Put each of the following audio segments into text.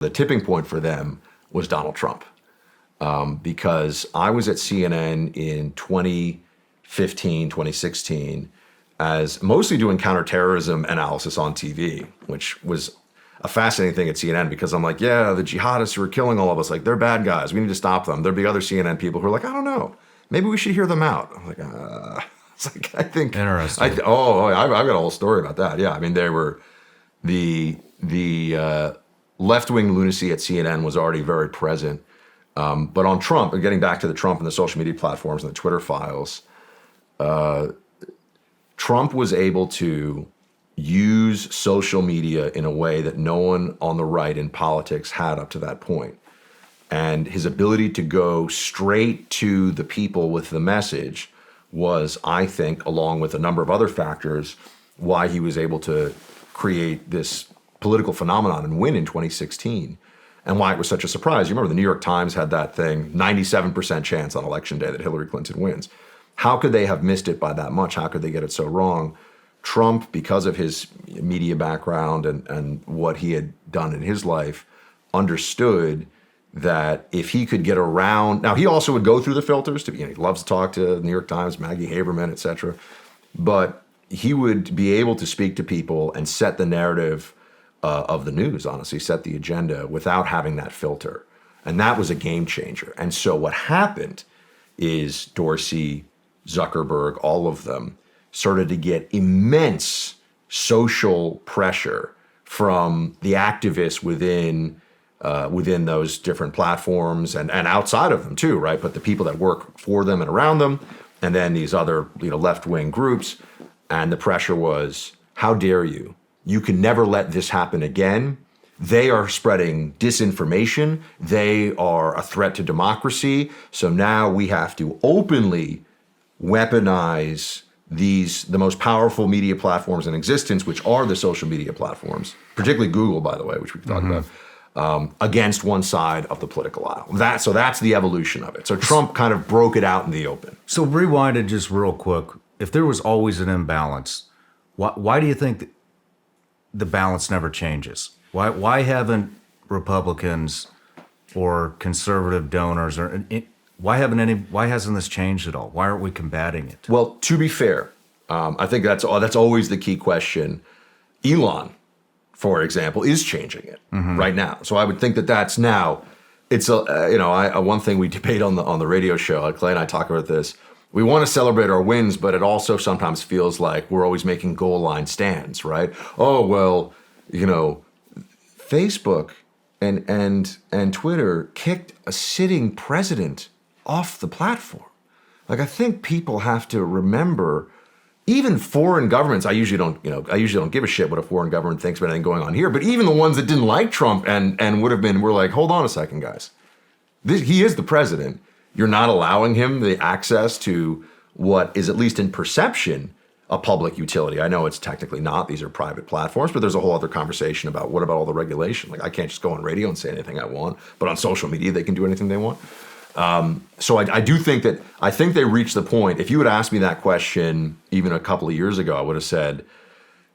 The tipping point for them was Donald Trump. Because I was at CNN in 2015, 2016, as mostly doing counterterrorism analysis on TV, which was a fascinating thing at CNN because I'm like, yeah, the jihadists who are killing all of us, like they're bad guys. We need to stop them. There'd be other CNN people who are like, I don't know, maybe we should hear them out. I'm like, it's like, I think. Interesting. I've got a whole story about that. Yeah, I mean, they were the left-wing lunacy at CNN was already very present. But on Trump, and getting back to the Trump and the social media platforms and the Twitter files, Trump was able to use social media in a way that no one on the right in politics had up to that point. And his ability to go straight to the people with the message was, I think, along with a number of other factors, why he was able to create this political phenomenon and win in 2016. And why it was such a surprise. You remember the New York Times had that thing, 97% chance on election day that Hillary Clinton wins. How could they have missed it by that much? How could they get it so wrong? Trump, because of his media background and what he had done in his life, understood that if he could get around, now he also would go through the filters, he loves to talk to the New York Times, Maggie Haberman, et cetera, but he would be able to speak to people and set the narrative of the news, honestly, set the agenda without having that filter. And that was a game changer. And so what happened is Dorsey, Zuckerberg, all of them started to get immense social pressure from the activists within those different platforms and outside of them too, right? But the people that work for them and around them, and then these other left-wing groups. And the pressure was, how dare you? You can never let this happen again. They are spreading disinformation. They are a threat to democracy. So now we have to openly weaponize the most powerful media platforms in existence, which are the social media platforms, particularly Google, by the way, which we can talk about, against one side of the political aisle. So that's the evolution of it. So Trump kind of broke it out in the open. So rewind it just real quick. If there was always an imbalance, why do you think the balance never changes? Why haven't Republicans or conservative donors why hasn't this changed at all? Why aren't we combating it? Well, to be fair, I think that's always the key question. Elon, for example, is changing it right now. So I would think that's now. It's one thing we debate on the radio show. Clay and I talk about this. We want to celebrate our wins, but it also sometimes feels like we're always making goal line stands, right? Oh, well, Facebook and Twitter kicked a sitting president off the platform. Like, I think people have to remember, even foreign governments, I usually don't give a shit what a foreign government thinks about anything going on here, but even the ones that didn't like Trump and would have been, were like, hold on a second, guys. He is the president. You're not allowing him the access to what is, at least in perception, a public utility. I know it's technically not. These are private platforms, but there's a whole other conversation about what about all the regulation? Like, I can't just go on radio and say anything I want, but on social media, they can do anything they want. So I do think I think they reached the point. If you had asked me that question even a couple of years ago, I would have said,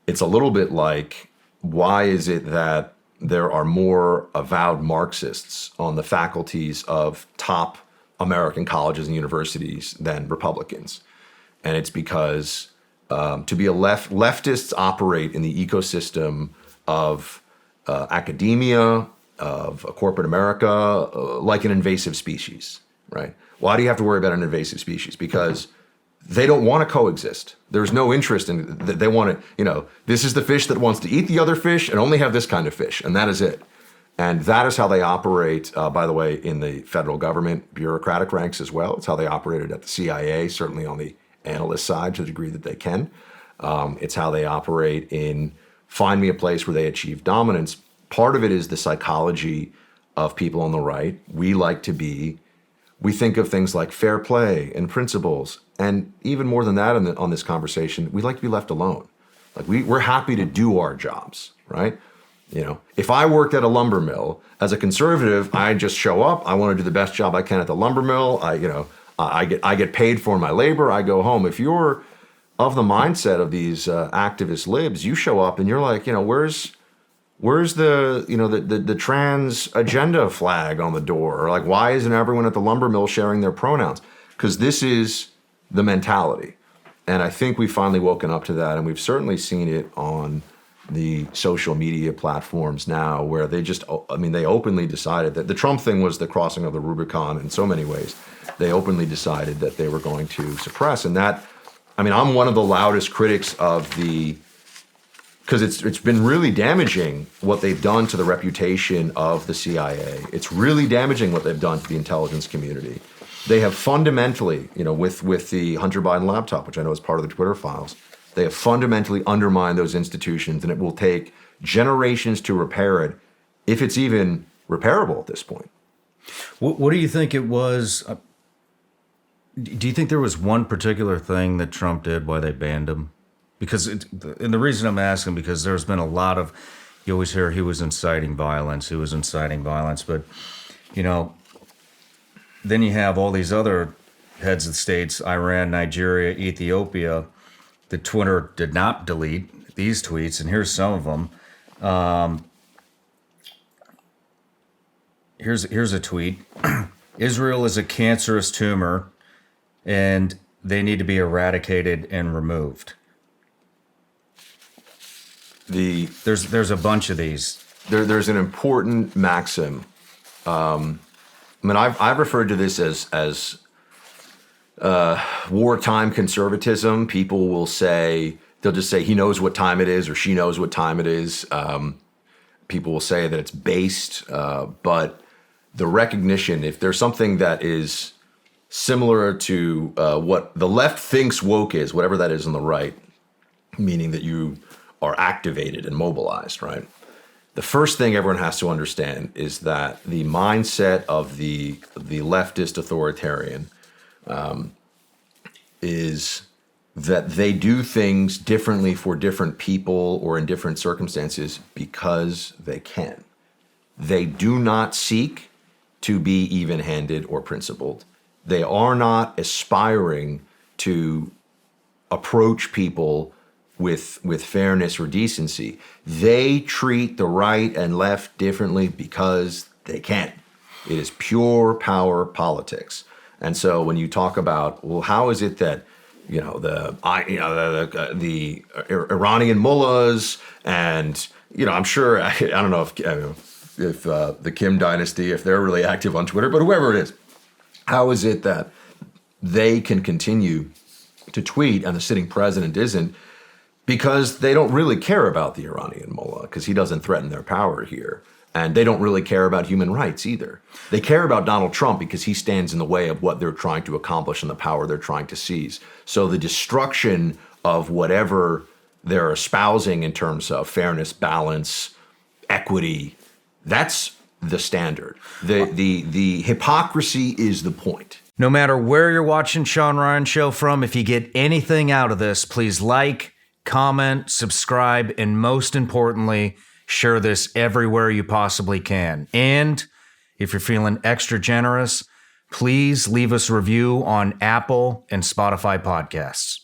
it's a little bit like, why is it that there are more avowed Marxists on the faculties of top American colleges and universities than Republicans? And it's because to be a leftists operate in the ecosystem of academia, of corporate America, like an invasive species, right? Why do you have to worry about an invasive species? Because they don't want to coexist. There's no interest in, they want to, this is the fish that wants to eat the other fish and only have this kind of fish, and that is it. And that is how they operate, by the way, in the federal government bureaucratic ranks as well. It's how they operated at the CIA, certainly on the analyst side to the degree that they can. It's how they operate in find me a place where they achieve dominance. Part of it is the psychology of people on the right. We think of things like fair play and principles. And even more than that on this conversation, we like to be left alone. Like we're happy to do our jobs, right? If I worked at a lumber mill, as a conservative, I just show up. I want to do the best job I can at the lumber mill. I get paid for my labor. I go home. If you're of the mindset of these activist libs, you show up and you're like, where's Where's the trans agenda flag on the door? Or like, why isn't everyone at the lumber mill sharing their pronouns? Because this is the mentality. And I think we've finally woken up to that. And we've certainly seen it on the social media platforms now, where they openly decided that the Trump thing was the crossing of the Rubicon in so many ways. They openly decided that they were going to suppress. And I'm one of the loudest critics of because it's been really damaging what they've done to the reputation of the CIA. It's really damaging what they've done to the intelligence community. They have fundamentally, with the Hunter Biden laptop, which I know is part of the Twitter files, they have fundamentally undermined those institutions, and it will take generations to repair it, if it's even repairable at this point. What do you think it was? Do you think there was one particular thing that Trump did why they banned him? And the reason I'm asking, because there's been a lot of, you always hear he was inciting violence, but, then you have all these other heads of states, Iran, Nigeria, Ethiopia, that Twitter did not delete these tweets, and here's some of them. Here's a tweet. Israel is a cancerous tumor, and they need to be eradicated and removed. There's a bunch of these. There's an important maxim. I've referred to this as wartime conservatism. People will they'll just say he knows what time it is or she knows what time it is. People will say that it's based, but the recognition, if there's something that is similar to what the left thinks woke is, whatever that is on the right, meaning that you are activated and mobilized, right? The first thing everyone has to understand is that the mindset of the leftist authoritarian is that they do things differently for different people or in different circumstances because they can. They do not seek to be even-handed or principled. They are not aspiring to approach people with fairness or decency. They treat the right and left differently because they can. It is pure power politics. And so when you talk about, well, how is it that the Iranian mullahs and I'm sure I don't know if the Kim dynasty, if they're really active on Twitter, but whoever it is, how is it that they can continue to tweet and the sitting president isn't? Because they don't really care about the Iranian mullah, because he doesn't threaten their power here. And they don't really care about human rights either. They care about Donald Trump because he stands in the way of what they're trying to accomplish and the power they're trying to seize. So the destruction of whatever they're espousing in terms of fairness, balance, equity, that's the standard. The hypocrisy is the point. No matter where you're watching Shawn Ryan Show from, if you get anything out of this, please like, comment, subscribe, and most importantly, share this everywhere you possibly can. And if you're feeling extra generous, please leave us a review on Apple and Spotify podcasts.